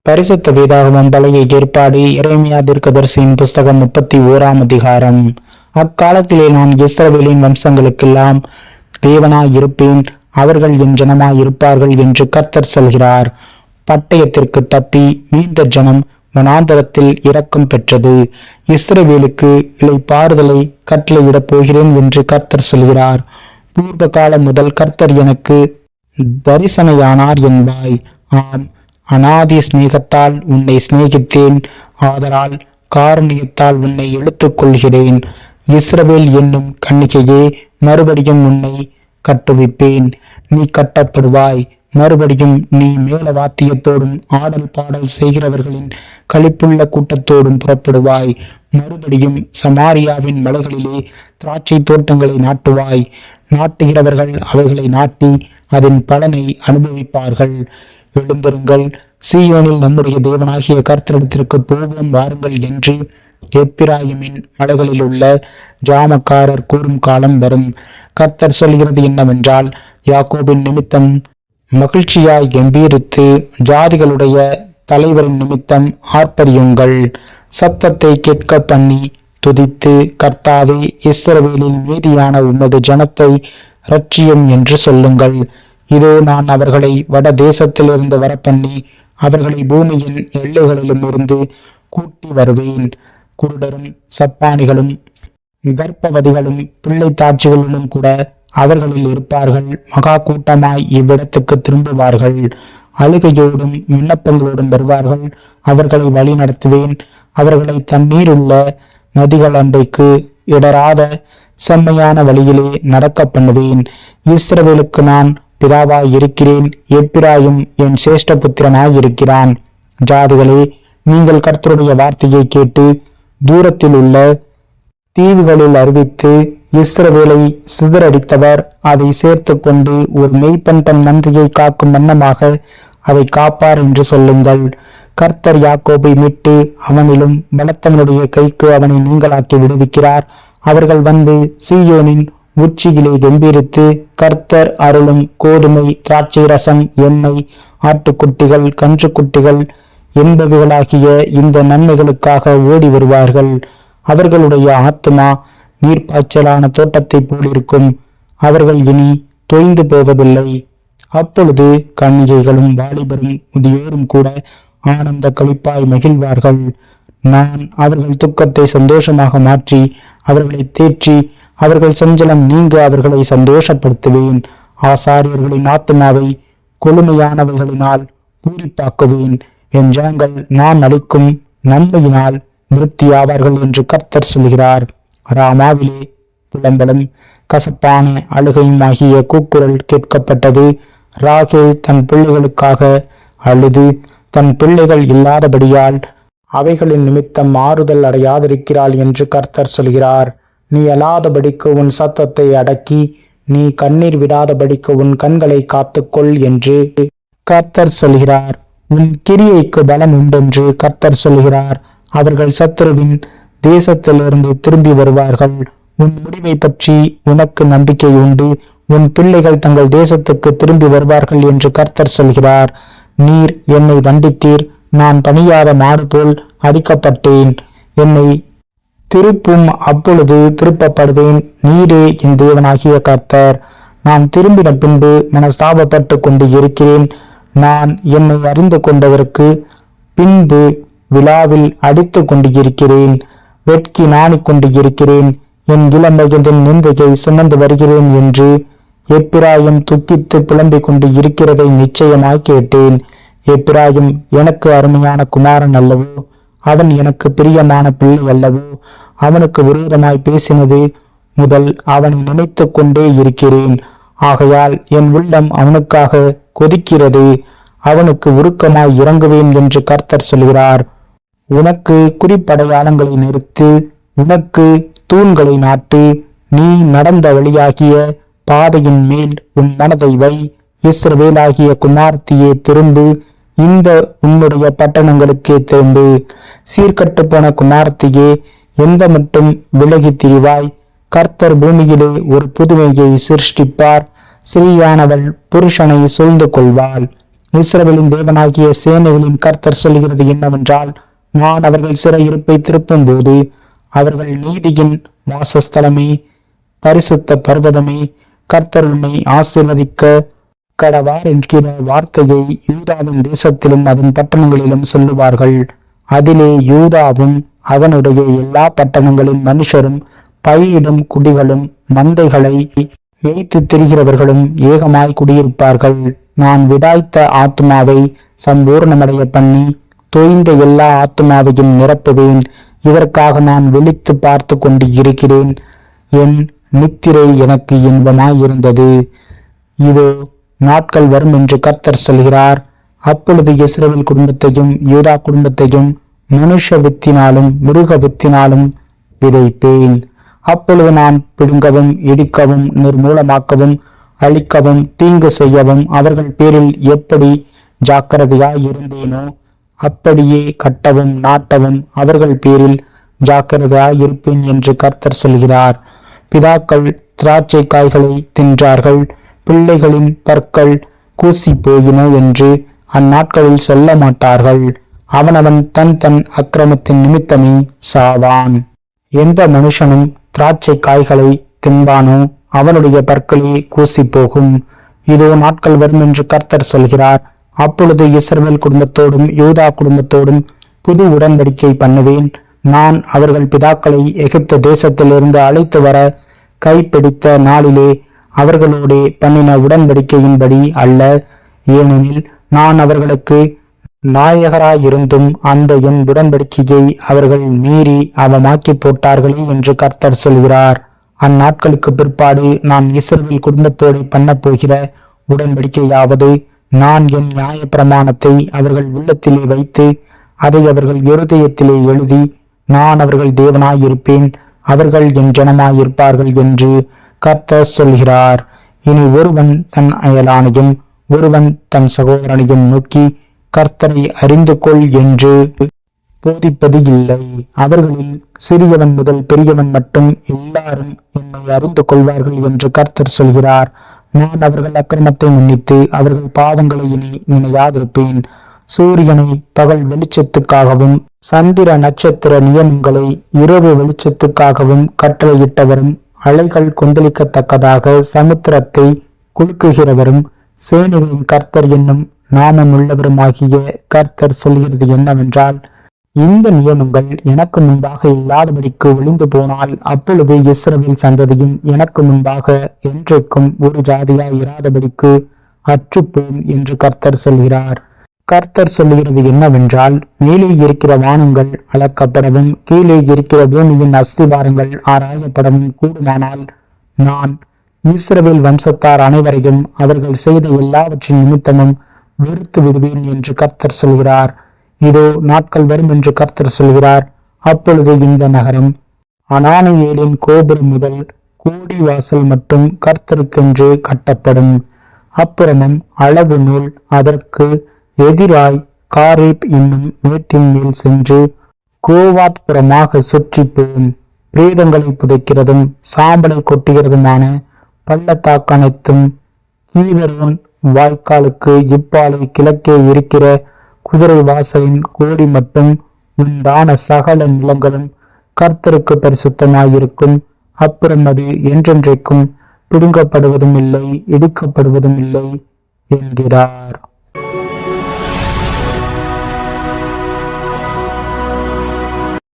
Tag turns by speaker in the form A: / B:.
A: பரிசுத்த வேதாகமம் பழைய ஏற்பாடு எரேமியா தீர்க்கதரிசியின் புஸ்தகம் 31ஆம் அதிகாரம். அக்காலத்திலே நான் இஸ்ரவேலின் வம்சங்களுக்கெல்லாம் தேவனாயிருப்பேன், அவர்கள் என் ஜனமாயிருப்பார்கள் என்று கர்த்தர் சொல்கிறார். பட்டயத்திற்கு தப்பி மீண்ட ஜனம் வனாந்தரத்தில் இரக்கம் பெற்றது. இஸ்ரவேலுக்கு இளைப்பாறுதலை கட்டளையிடப் போகிறேன் என்று கர்த்தர் சொல்கிறார். பூர்வ காலம் முதல் கர்த்தர் எனக்கு தரிசனையானார் என்பாய். ஆம், அநாதி சிநேகத்தால் உன்னை சிநேகித்தேன், ஆதலால் காரணியத்தால் உன்னை இழுத்துக் கொள்கிறேன். இஸ்ரவேல் என்னும் கன்னிகையே, மறுபடியும் உன்னை கட்டுவிப்பேன், நீ கட்டப்படுவாய். மறுபடியும் நீ மேல வாத்தியத்தோடும் ஆடல் பாடல் செய்கிறவர்களின் களிப்புள்ள கூட்டத்தோடும் புறப்படுவாய். மறுபடியும் சமாரியாவின் மலைகளிலே திராட்சை தோட்டங்களை நாட்டுவாய். நாட்டுகிறவர்கள் அவைகளை நாட்டி அதன் பலனை அனுபவிப்பார்கள். எழுந்திருங்கள், சீயோனில் நம்முடைய தேவனாகிய கர்த்தரிடத்திற்கு போவோம் வாருங்கள் என்று எப்பிராயிமின் மலைகளில் உள்ள ஜாமக்காரர் கூறும் காலம் வரும். கர்த்தர் சொல்கிறது என்னவென்றால், யாக்கோபின் நிமித்தம் மகிழ்ச்சியாய் கம்பீரித்து ஜாதிகளுடைய தலைவரின் நிமித்தம் ஆர்ப்பரியுங்கள். சத்தத்தை கேட்க பண்ணி துதித்து, கர்த்தாவே, இஸ்ரவேலில் மீதியான உமது ஜனத்தை இரட்சியும் என்று சொல்லுங்கள். இதோ, நான் அவர்களை வட தேசத்திலிருந்து வரப்பண்ணி அவர்களை பூமியின் எல்லைகளிலும் இருந்து கூட்டி வருவேன். குருடரும் சப்பானிகளும் கர்ப்பவதிகளும் பிள்ளை தாட்சிகளும் கூட அவர்களில் இருப்பார்கள். மகா கூட்டமாய் இவ்விடத்துக்கு திரும்புவார்கள். அழுகையோடும் விண்ணப்பங்களோடும் வருவார்கள். அவர்களை வழி நடத்துவேன். அவர்களை தண்ணீருள்ள நதிகள் அண்டைக்கு இடராத செம்மையான வழியிலே நடக்க பண்ணுவேன். இஸ்ரவேலுக்கு நான் பிதாவாய் இருக்கிறேன், எப்பிராயும் என் சேஷ்ட புத்திரனாய் இருக்கிறான். ஜாதிகளே, நீங்கள் கர்த்தருடைய வார்த்தையை கேட்டு தூரத்தில் உள்ள தீவுகளில் அறிவித்து, இஸ்ரவேலை சிதறடித்தவர் அதை சேர்த்து கொண்டு ஒரு மெய்ப்பன் தன் மந்தையை காக்கும் வண்ணமாக அதை காப்பார் என்று சொல்லுங்கள். கர்த்தர் யாக்கோபை மீட்டு அவனிலும் பலத்தவனுடைய கைக்கு அவனை நீங்களாக்கி விடுவிக்கிறார். அவர்கள் வந்து சீயோனின் உச்சியிலே கம்பீரித்து, கர்த்தர் அருளும் கோதுமை, திராட்சை ரசம், எண்ணெய், ஆட்டுக்குட்டிகள், கன்றுக்குட்டிகள் என்பவைகளாகிய இந்த நன்மைகளுக்காக ஓடி வருவார்கள். அவர்களுடைய ஆத்துமா நீர்ப்பாய்ச்சலான தோட்டத்தை போலிருக்கும். அவர்கள் இனி தொய்ந்து போவதில்லை. அப்பொழுது கன்னிகைகளும் வாலிபரும் முதியோரும் கூட ஆனந்த களிப்பாய் மகிழ்வார்கள். நான் அவர்கள் துக்கத்தை சந்தோஷமாக மாற்றி அவர்களை தேற்றி அவர்கள் சஞ்சலம் நீங்க அவர்களை சந்தோஷப்படுத்துவேன். ஆசாரியர்களின் ஆத்மாவை கொழுமையானவர்களினால் பூரிப்பாக்குவேன். என் ஜனங்கள் நான் அளிக்கும் நன்மையினால் திருப்தியாவார்கள் என்று கர்த்தர் சொல்கிறார். ராமாவிலே புலம்பலும் கசப்பான அழுகையுமாகிய கூக்குரல் கேட்கப்பட்டது. ராகேல் தன் பிள்ளைகளுக்காக அழுது தன் பிள்ளைகள் இல்லாதபடியால் அவைகளின் நிமித்தம் ஆறுதல் அடையாதிருக்கிறாள் என்று கர்த்தர் சொல்கிறார். நீ அழாதபடிக்கு உன் சத்தத்தை அடக்கி, நீ கண்ணீர் விடாதபடிக்கு உன் கண்களை காத்துக்கொள் என்று கர்த்தர் சொல்கிறார். உன் கிரியைக்கு பலம் உண்டென்று கர்த்தர் சொல்கிறார். அவர்கள் சத்துருவின் தேசத்திலிருந்து திரும்பி வருவார்கள். உன் முடிவை பற்றி உனக்கு நம்பிக்கை உண்டு. உன் பிள்ளைகள் தங்கள் தேசத்துக்கு திரும்பி வருவார்கள் என்று கர்த்தர் சொல்கிறார். நீர் என்னை தண்டித்தீர், நான் பணியாத மாடு போல் அடிக்கப்பட்டேன். என்னை திருப்பும், அப்பொழுது திருப்பப்படுவேன். நீரே என் தேவனாகிய கர்த்தர். நான் திரும்பின பின்பு மனஸ்தாபப்பட்டு கொண்டு இருக்கிறேன். நான் என்னை அறிந்து கொண்டதற்கு பின்பு விழாவில் அடித்து கொண்டு இருக்கிறேன். வெட்கி நாணிக் கொண்டு இருக்கிறேன். என் இளமையின் நிந்தையை சுமந்து வருகிறேன் என்று எப்பிராயும் துக்கித்து புலம்பிக் கொண்டு இருக்கிறதை நிச்சயமாய் கேட்டேன். எப்பிராயும் எனக்கு அருமையான குமாரன் அல்லவோ? அவன் எனக்கு பிரியமான பிள்ளை அல்லவோ? அவனுக்கு விரோதமாய் பேசினது முதல் அவனை நினைத்து கொண்டே இருக்கிறேன். ஆகையால் என் உள்ளம் அவனுக்காக கொதிக்கிறது. அவனுக்கு உருக்கமாய் இறங்குவேன் என்று கர்த்தர் சொல்கிறார். உனக்கு குறிப்படையாளங்களை நிறுத்து, உனக்கு தூண்களை நாட்டு. நீ நடந்த வழியாகிய பாதையின் மேல் உன் மனதை வை. இஸ்ரவேலாகிய குமார்த்தியே, திரும்பு. இந்த உன்னுடைய பட்டணங்களுக்கே திரும்பு. சீர்கட்டு போன குமார்த்தியே, எந்த மட்டும் விலகி திரிவாய்? கர்த்தர் பூமியிலே ஒரு புதுமையை சிருஷ்டிப்பார். ஸ்ரீயானவள் புருஷனை சூழ்ந்து கொள்வாள். இஸ்ரவேலின் தேவனாகிய சேனைகளின் கர்த்தர் சொல்கிறது என்னவென்றால், நான் அவர்கள் சிறையிருப்பை திருப்பும் போது அவர்கள் நீதியின் வாசஸ்தலமே, பரிசுத்த பர்வதமே, கர்த்தர் உன்னை ஆசீர்வதிக்க கடவார் என்கிற வார்த்தையை யூதாவின் தேசத்திலும் அதன் பட்டணங்களிலும் சொல்லுவார்கள். அதிலே யூதாவும் அதனுடைய எல்லா பட்டணங்களின் மனுஷரும் பயிரிடும் குடிகளும் மந்தைகளை மேய்த்து திரிகிறவர்களும் ஏகமாய் குடியிருப்பார்கள். நான் விடாய்த்த ஆத்மாவை சம்பூர்ணமடைய பண்ணி தொய்ந்த எல்லா ஆத்மாவையும் நிரப்புவேன். இதற்காக நான் விழித்து பார்த்து கொண்டு இருக்கிறேன். என் நித்திரை எனக்கு இன்பமாயிருந்தது. இதோ நாட்கள் வரும் என்று கர்த்தர் சொல்கிறார். அப்பொழுது இஸ்ரவேல் குடும்பத்தையும் யூதா குடும்பத்தையும் மனுஷ வித்தினாலும் மிருக வித்தினாலும் விதைப்பேன். அப்பொழுது நான் பிடுங்கவும் இடிக்கவும் நிர்மூலமாக்கவும் அழிக்கவும் தீங்கு செய்யவும் அவர்கள் பேரில் எப்படி ஜாக்கிரதையாய் இருந்தேனோ அப்படியே கட்டவும் நாட்டவும் அவர்கள் பேரில் ஜாக்கிரதையாய் இருப்பேன் என்று கர்த்தர் சொல்கிறார். பிதாக்கள் திராட்சை காய்களை தின்றார்கள், பிள்ளைகளின் பற்கள் கூசி போயின என்று அந்நாட்களில் சொல்ல மாட்டார்கள். அவனவன் தன் தன் அக்கிரமத்தின் நிமித்தமே சாவான். எந்த மனுஷனும் திராட்சை காய்களை தின்பானோ அவனுடைய பற்களே கூசி போகும். இதோ நாட்கள் வரும் என்று கர்த்தர் சொல்கிறார். அப்பொழுது இஸ்ரவேல் குடும்பத்தோடும் யூதா குடும்பத்தோடும் புது உடன்படிக்கை பண்ணுவேன். நான் அவர்கள் பிதாக்களை எகிப்து தேசத்திலிருந்து அழைத்து வர கைப்பிடித்த நாளிலே அவர்களோடே பண்ணின உடன்படிக்கையின்படி அல்ல. ஏனெனில் நான் அவர்களுக்கு நாயகராயிருந்தும் அந்த என் உடன்படிக்கையை அவர்கள் மீறி அவமாக்கி போட்டார்களே என்று கர்த்தர் சொல்கிறார். அந்நாட்களுக்கு பிற்பாடு நான் இஸ்ரவேல் குடும்பத்தோடு பண்ண போகிற உடன்படிக்கையாவது, நான் என் நியாய பிரமாணத்தை அவர்கள் உள்ளத்திலே வைத்து அதை அவர்கள் இருதயத்திலே எழுதி, நான் அவர்கள் தேவனாயிருப்பேன், அவர்கள் என் ஜனமாயிருப்பார்கள் என்று கர்த்தர் சொல்கிறார். இனி ஒருவன் தன் அயலானையும் ஒருவன் தன் சகோதரனையும் நோக்கி கர்த்தரை அறிந்து கொள் என்று போதிப்பது இல்லை. அவர்களில் சிறியவன் முதல் பெரியவன் மட்டும் எல்லாரும் என்னை அறிந்து கொள்வார்கள் என்று கர்த்தர் சொல்கிறார். நான் அவர்கள் அக்கிரமத்தை மன்னித்து அவர்கள் பாவங்களை இனி நினையாதிருப்பேன். சூரியனை பகல் வெளிச்சத்துக்காகவும் சந்திர நட்சத்திர நியமங்களை இரவு வெளிச்சத்துக்காகவும் கட்டளையிட்டவரும் அலைகள் கொந்தளிக்கத்தக்கதாக சமுத்திரத்தை குலுக்குகிறவரும் சேனைகளின் கர்த்தர் என்னும் நாமம் உள்ளவருமாகிய கர்த்தர் சொல்கிறது என்னவென்றால், இந்த நியமங்கள் எனக்கு முன்பாக இல்லாதபடிக்கு ஒளிந்து போனால் அப்பொழுது இஸ்ரவேல் சந்ததியும் எனக்கு முன்பாக என்றைக்கும் ஒரு ஜாதியாய் இராதபடிக்கு அற்றுப்போம் என்று கர்த்தர் சொல்கிறார். கர்த்தர் சொல்லுகிறது என்னவென்றால், மேலே இருக்கிற வானங்கள் அளக்கப்படவும் கீழே இருக்கிற பூமியின் அஸ்திவாரங்கள் ஆராயப்படவும் கூடுமானால் நான் இஸ்ரவேல் வம்சத்தார் அனைவரையும் அவர்கள் செய்த எல்லாவற்றின் நிமித்தமும் வெறுத்து விடுவேன் என்று கர்த்தர் சொல்கிறார். இதோ நாட்கள் வரும் என்று கர்த்தர் சொல்கிறார். அப்பொழுது இந்த நகரம் அனானியேலின் கோபுரம் முதல் கோடி வாசல் மட்டும் கர்த்தருக்கென்று கட்டப்படும். அப்புறமும் அளவு நூல் அதற்கு எதிராய் காரேப் என்னும் மேட்டின் மேல் சென்று கோவாத் புறமாக சுற்றி போம். பிரேதங்களை புதைக்கிறதும் சாம்பலை கொட்டுகிறதுமான பள்ளத்தாக்கனைத்தும் கீதரோன் வாய்க்காலுக்கு இப்பாலை கிழக்கே இருக்கிற குதிரை வாசலின் கோடி மட்டும் உண்டான சகல நிலங்களும் கர்த்தருக்கு பரிசுத்தமாயிருக்கும். அப்புறம் அது என்றென்றைக்கும் பிடுங்கப்படுவதும் இல்லை, இடிக்கப்படுவதும் இல்லை என்கிறார்.